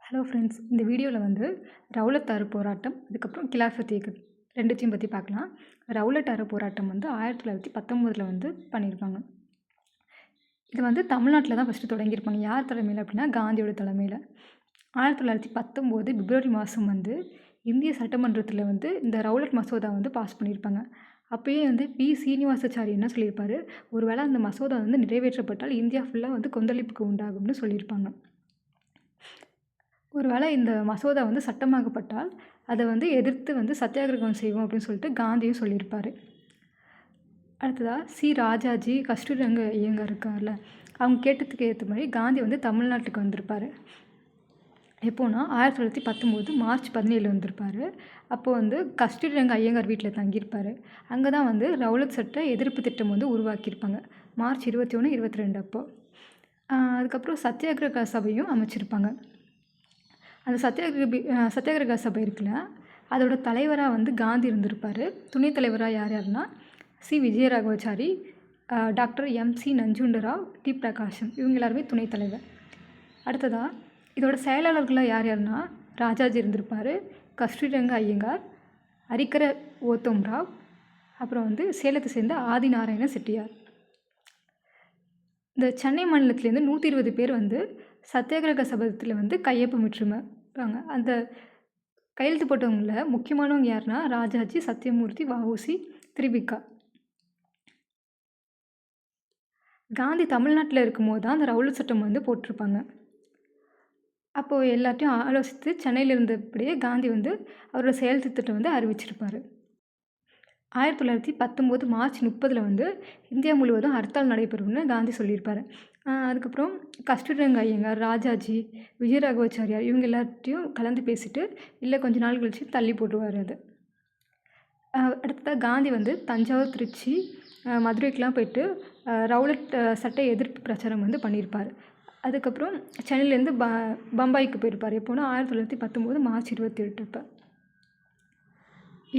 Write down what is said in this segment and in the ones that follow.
Hello friends, இந்த வீடியோவில் வந்து ரவுலத்தாரு போராட்டம், அதுக்கப்புறம் கிலாஃபத் இயக்கம் ரெண்டுத்தையும் பற்றி பார்க்கலாம். ரவுலட்டாரு போராட்டம் வந்து 1919 வந்து பண்ணியிருப்பாங்க. இது வந்து தமிழ்நாட்டில் தான் ஃபஸ்ட்டு தொடங்கியிருப்பாங்க. யார் தலைமையில் அப்படின்னா காந்தியோட தலைமையில். 1919 பிப்ரவரி மாதம் வந்து இந்திய சட்டமன்றத்தில் வந்து இந்த ரவுலட் மசோதா வந்து பாஸ் பண்ணியிருப்பாங்க. அப்போயே வந்து சீனிவாசாச்சாரி என்ன சொல்லியிருப்பார், ஒரு வேளை அந்த மசோதா வந்து நிறைவேற்றப்பட்டால் இந்தியா ஃபுல்லாக வந்து கொந்தளிப்புக்கு உண்டாகும்னு சொல்லியிருப்பாங்க. ஒரு வேளை இந்த மசோதா வந்து சட்டமாக்கப்பட்டால் அதை வந்து எதிர்த்து வந்து சத்தியாகிரகம் செய்வோம் அப்படின்னு சொல்லிட்டு காந்தியும் சொல்லியிருப்பார். அடுத்ததாக ராஜாஜி, கஸ்தூரிரங்க ஐயங்கார் இருக்கார்ல, அவங்க கேட்டதுக்கு ஏற்ற மாதிரி காந்தி வந்து தமிழ்நாட்டுக்கு வந்திருப்பார். எப்போனா 1919 மார்ச் 17 வந்திருப்பார். அப்போது வந்து கஸ்தூரிரங்க ஐயங்கார் வீட்டில் தங்கியிருப்பார். அங்கே தான் வந்து ரவுலட் சட்ட எதிர்ப்பு திட்டம் வந்து உருவாக்கியிருப்பாங்க மார்ச் 21, 22 அப்போ. அதுக்கப்புறம் சத்தியாகிரக சபையும் அமைச்சிருப்பாங்க. அந்த சத்தியாகிரக சபை இருக்குல்ல, அதோட தலைவராக வந்து காந்தி இருந்திருப்பார். துணைத் தலைவராக யாருன்னா Vijayaraghavachari, doctor MC. Nanjunda Rao, D. பிரகாஷம், இவங்க எல்லாருமே துணைத் தலைவர். அடுத்ததாக இதோட செயலாளர்களாக யாருன்னா ராஜாஜி இருந்திருப்பார், கஸ்தூரிரங்க ஐயங்கார், அரிக்கர ஓத்தம் ராவ், அப்புறம் வந்து சேலத்தை சேர்ந்த ஆதிநாராயண செட்டியார். இந்த சென்னை மாநிலத்திலேருந்து 120 பேர் வந்து சத்தியாகிரக சபதத்தில் வந்து கையொப்பமிட்டிருப்பாங்க. அந்த கையெழுத்து போட்டவங்களில் முக்கியமானவங்க யாருன்னா ராஜாஜி, சத்தியமூர்த்தி, வ.உ.சி., திருவிக்கா. காந்தி தமிழ்நாட்டில் இருக்கும்போது தான் அந்த ரவுலட் சட்டம் வந்து போட்டிருப்பாங்க. அப்போது எல்லாத்தையும் ஆலோசித்து சென்னையில் இருந்தபடியே காந்தி வந்து அவரோட செயல் திட்டத்தை வந்து அறிவிச்சிருப்பார். 1919 மார்ச் 30 வந்து இந்தியா முழுவதும் ஹர்த்தால் நடைபெறும்னு காந்தி சொல்லியிருப்பார். அதுக்கப்புறம் கஸ்தூரிரங்க ஐயங்கார், ராஜாஜி, விஜயராகவாச்சாரியார் இவங்க எல்லாத்தையும் கலந்து பேசிட்டு இல்லை கொஞ்ச நாள் கழிச்சு தள்ளி போட்டுருவார் அது. அடுத்ததாக காந்தி வந்து தஞ்சாவூர், திருச்சி, மதுரைக்கெலாம் போயிட்டு ரவுலட் சட்ட எதிர்ப்பு பிரச்சாரம் வந்து பண்ணியிருப்பார். அதுக்கப்புறம் சென்னையிலேருந்து பம்பாய்க்கு போயிருப்பார். எப்போனா 1919 மார்ச் 28 இப்போ.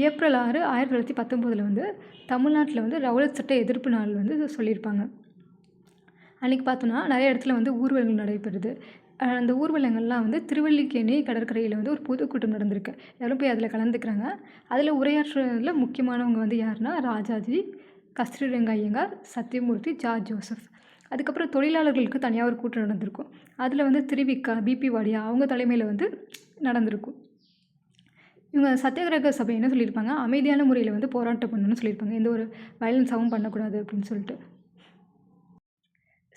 ஏப்ரல் 6, 1919 வந்து தமிழ்நாட்டில் வந்து ரவுலட் சட்ட எதிர்ப்பு நாள் வந்து சொல்லியிருப்பாங்க. அன்றைக்கி பார்த்தோன்னா நிறைய இடத்துல வந்து ஊர்வலங்கள் நடைபெறுது. அந்த ஊர்வலங்கள்லாம் வந்து திருவல்லிக்கேணி கடற்கரையில் வந்து ஒரு பொதுக்கூட்டம் நடந்திருக்கு. எல்லாரும் போய் அதில் கலந்துக்கிறாங்க. அதில் உரையாற்றுறதுல முக்கியமானவங்க வந்து யாருன்னா ராஜாஜி, கஸ்தூரிரங்க ஐயங்கார், சத்தியமூர்த்தி, ஜார்ஜ் ஜோசப். அதுக்கப்புறம் தொழிலாளர்களுக்கு தனியாக ஒரு கூட்டம் நடந்திருக்கும். அதில் வந்து திருவிக்கா, பிபி வாடியா அவங்க தலைமையில் வந்து நடந்திருக்கும். இவங்க சத்தியாகிரக சபை என்ன சொல்லியிருப்பாங்க, அமைதியான முறையில் வந்து போராட்டம் பண்ணணும்னு சொல்லியிருப்பாங்க. எந்த ஒரு வயலன்ஸாகவும் பண்ணக்கூடாது அப்படின்னு சொல்லிட்டு.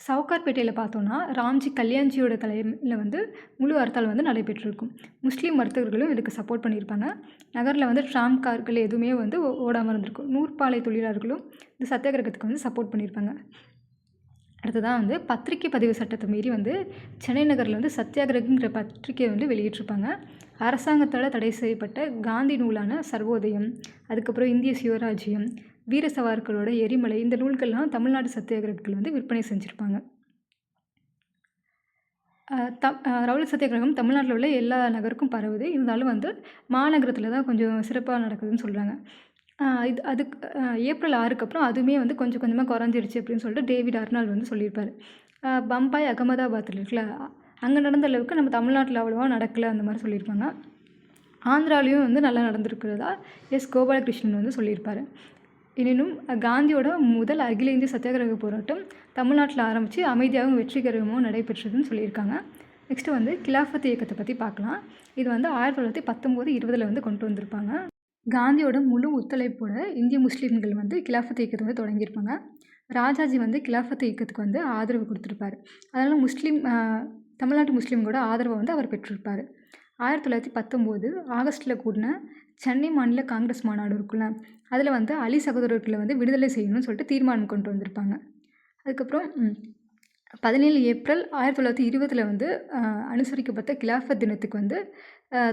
சவுகார்பேட்டையில் பார்த்தோன்னா ராம்ஜி கல்யாண்ஜியோட தலைமையில் வந்து முழு ஹர்த்தால் வந்து நடைபெற்றிருக்கும். முஸ்லீம் வர்த்தகர்களும் இதுக்கு சப்போர்ட் பண்ணியிருப்பாங்க. நகரில் வந்து ட்ராம் கார்கள் எதுவுமே வந்து ஓடாமல் இருந்திருக்கும். நூற்பாலை தொழிலாளர்களும் இந்த சத்தியாகிரகத்துக்கு வந்து சப்போர்ட் பண்ணியிருப்பாங்க. அடுத்ததான் வந்து பத்திரிகை பதிவு சட்டத்தை மீறி வந்து சென்னை நகரில் வந்து சத்தியாகிரகங்கிற பத்திரிகையை வந்து வெளியிட்டிருப்பாங்க. அரசாங்கத்தால் தடை செய்யப்பட்ட காந்தி நூலான சர்வோதயம், அதுக்கப்புறம் இந்திய சிவராஜ்யம், வீர சவார்களோட எரிமலை, இந்த நூல்கள்லாம் தமிழ்நாடு சத்தியாகிரகத்தில் வந்து விற்பனை செஞ்சுருப்பாங்க. ரவுலட் சத்தியாகிரகம் தமிழ்நாட்டில் உள்ள எல்லா நகருக்கும் பரவுது. இருந்தாலும் வந்து மாநகரத்தில் தான் கொஞ்சம் சிறப்பாக நடக்குதுன்னு சொல்கிறாங்க. அதுக்கு ஏப்ரல் 6க்கு அப்புறம் அதுவுமே வந்து கொஞ்சம் கொஞ்சமாக குறைஞ்சிருச்சு அப்படின்னு சொல்லிட்டு டேவிட் அர்னால்ட் வந்து சொல்லியிருப்பார். பம்பாய், அகமதாபாத்தில் இருக்குல்ல, அங்கே நடந்த அளவுக்கு நம்ம தமிழ்நாட்டில் அவ்வளோவா நடக்கலை அந்த மாதிரி சொல்லியிருப்பாங்க. ஆந்திராலையும் வந்து நல்லா நடந்திருக்கிறதா கோபாலகிருஷ்ணன் வந்து சொல்லியிருப்பார். எனினும் காந்தியோட முதல் அகில இந்திய சத்தியாகிரக போராட்டம் தமிழ்நாட்டில் ஆரம்பித்து அமைதியாகவும் வெற்றிகரமாகவும் நடைபெற்றதுன்னு சொல்லியிருக்காங்க. நெக்ஸ்ட்டு வந்து கிலாஃபத் இயக்கத்தை பற்றி பார்க்கலாம். இது வந்து 1919, 20 வந்து கொண்டு வந்திருப்பாங்க. காந்தியோட முழு ஒத்துழைப்போட இந்திய முஸ்லீம்கள் வந்து கிலாஃபத் இயக்கத்தை வந்து தொடங்கியிருப்பாங்க. ராஜாஜி வந்து கிலாஃபத் இயக்கத்துக்கு வந்து ஆதரவு கொடுத்துருப்பார். அதனால் தமிழ்நாட்டு முஸ்லீம்களோட ஆதரவை வந்து அவர் பெற்றிருப்பார். 1919 ஆகஸ்ட்டில் கூடின சென்னை மாநில காங்கிரஸ் மாநாடு இருக்குல்ல, அதில் வந்து அலி சகோதரர்களை வந்து விடுதலை செய்யணும்னு சொல்லிட்டு தீர்மானம் கொண்டு வந்திருப்பாங்க. அதுக்கப்புறம் 17 ஏப்ரல் 1920 வந்து அனுசரிக்கப்பட்ட கிலாஃபத் தினத்துக்கு வந்து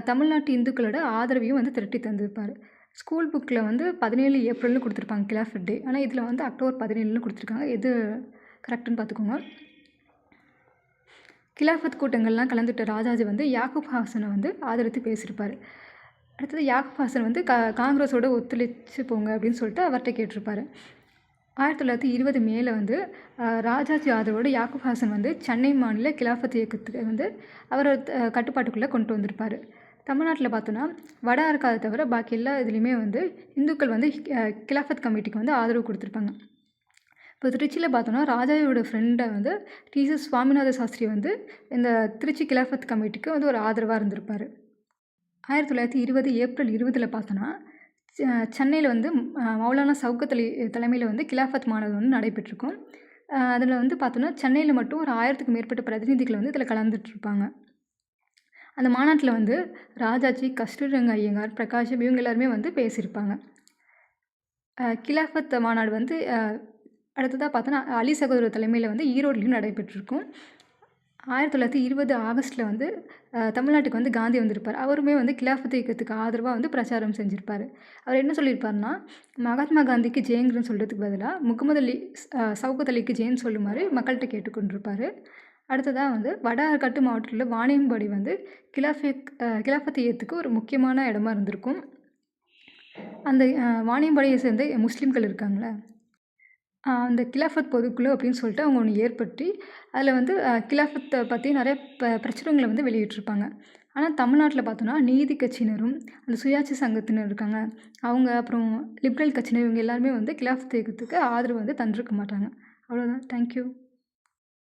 தமிழ்நாட்டு இந்துக்களோட ஆதரவையும் வந்து திரட்டி தந்திருப்பார். ஸ்கூல் புக்கில் வந்து 17 ஏப்ரல்னு கொடுத்துருப்பாங்க கிலாஃபத் டே. ஆனால் இதில் வந்து அக்டோபர் 17ன்னு கொடுத்துருக்காங்க. எது கரெக்டுன்னு பார்த்துக்கோங்க. கிலாஃபத் கூட்டங்கள்லாம் கலந்துட்ட ராஜாஜி வந்து யாக்கூப் ஹாசனை வந்து ஆதரித்து பேசியிருப்பார். அடுத்தது யாக்கூப் ஹாசன் வந்து காங்கிரஸோட ஒத்துழைச்சு போங்க அப்படின்னு சொல்லிட்டு அவர்கிட்ட கேட்டிருப்பார். 1920 மேல வந்து ராஜாஜி ஆதரவோட யாக்கூப் ஹாசன் வந்து சென்னை மாநில கிலாஃபத் இயக்கத்துக்கு வந்து அவரோட கட்டுப்பாட்டுக்குள்ளே கொண்டு வந்திருப்பார். தமிழ்நாட்டில் பார்த்தோன்னா வட ஆற்காதை தவிர பாக்கி எல்லா இதுலேயுமே வந்து இந்துக்கள் வந்து கிலாஃபத் கமிட்டிக்கு வந்து ஆதரவு கொடுத்துருப்பாங்க. இப்போ திருச்சியில் பார்த்தோன்னா ராஜாஜியோட ஃப்ரெண்டை வந்து டி.எஸ். சுவாமிநாத சாஸ்திரி வந்து இந்த திருச்சி கிலாஃபத் கமிட்டிக்கு வந்து ஒரு ஆதரவாக இருந்திருப்பார். 1920 ஏப்ரல் 20 பார்த்தோன்னா சென்னையில் வந்து மௌலானா சவுக்கத் அலி தலைமையில் வந்து கிலாஃபத் மாநாடு வந்து நடைபெற்றிருக்கும். அதில் வந்து பார்த்தோன்னா சென்னையில் மட்டும் ஒரு 1000க்கும் மேற்பட்ட பிரதிநிதிகள் வந்து இதில் கலந்துட்டுருப்பாங்க. அந்த மாநாட்டில் வந்து ராஜாஜி, கஸ்தூரிரங்க ஐயங்கார், பிரகாஷம் இவங்க எல்லாருமே வந்து பேசியிருப்பாங்க. கிலாஃபத் மாநாடு வந்து அடுத்ததாக பார்த்தோன்னா அலி சகோதரர் தலைமையில் வந்து ஈரோட்லேயும் நடைபெற்றிருக்கும். 1920 ஆகஸ்ட்டில் வந்து தமிழ்நாட்டுக்கு வந்து காந்தி வந்திருப்பார். அவருமே வந்து கிலாஃபத் இயக்கத்துக்கு ஆதரவாக வந்து பிரச்சாரம் செஞ்சுருப்பார். அவர் என்ன சொல்லியிருப்பாருன்னா, மகாத்மா காந்திக்கு ஜெயங்கிறன்னு சொல்கிறதுக்கு பதிலாக முகமது அலி சவுக்கத் அலிக்கு ஜெயன்னு சொல்லுமாறு மக்கள்கிட்ட கேட்டுக்கொண்டிருப்பார். அடுத்ததாக வந்து வட ஆற்காட்டு மாவட்டத்தில் வாணியம்பாடி வந்து கிலாஃபத் இயக்கத்துக்கு ஒரு முக்கியமான இடமா இருந்திருக்கும். அந்த வாணியம்பாடியை சேர்ந்த முஸ்லீம்கள் இருக்காங்களே, அந்த கிலாஃபத் பொதுக்குழு அப்படின்னு சொல்லிட்டு அவங்க ஒன்று ஏற்படுத்தி அதில் வந்து கிலாஃபத்தை பற்றி நிறைய பிரச்சுரங்களை வந்து வெளியிட்டிருப்பாங்க. ஆனால் தமிழ்நாட்டில் பார்த்தோன்னா நீதி கட்சியினரும் அந்த சுயாட்சி சங்கத்தினர் இருக்காங்க, அவங்க அப்புறம் லிபரல் கட்சியினர் இவங்க எல்லாருமே வந்து கிலாஃபத் இயக்கத்துக்கு ஆதரவு வந்து தந்திருக்க மாட்டாங்க. அவ்வளோதான். தேங்க்யூ.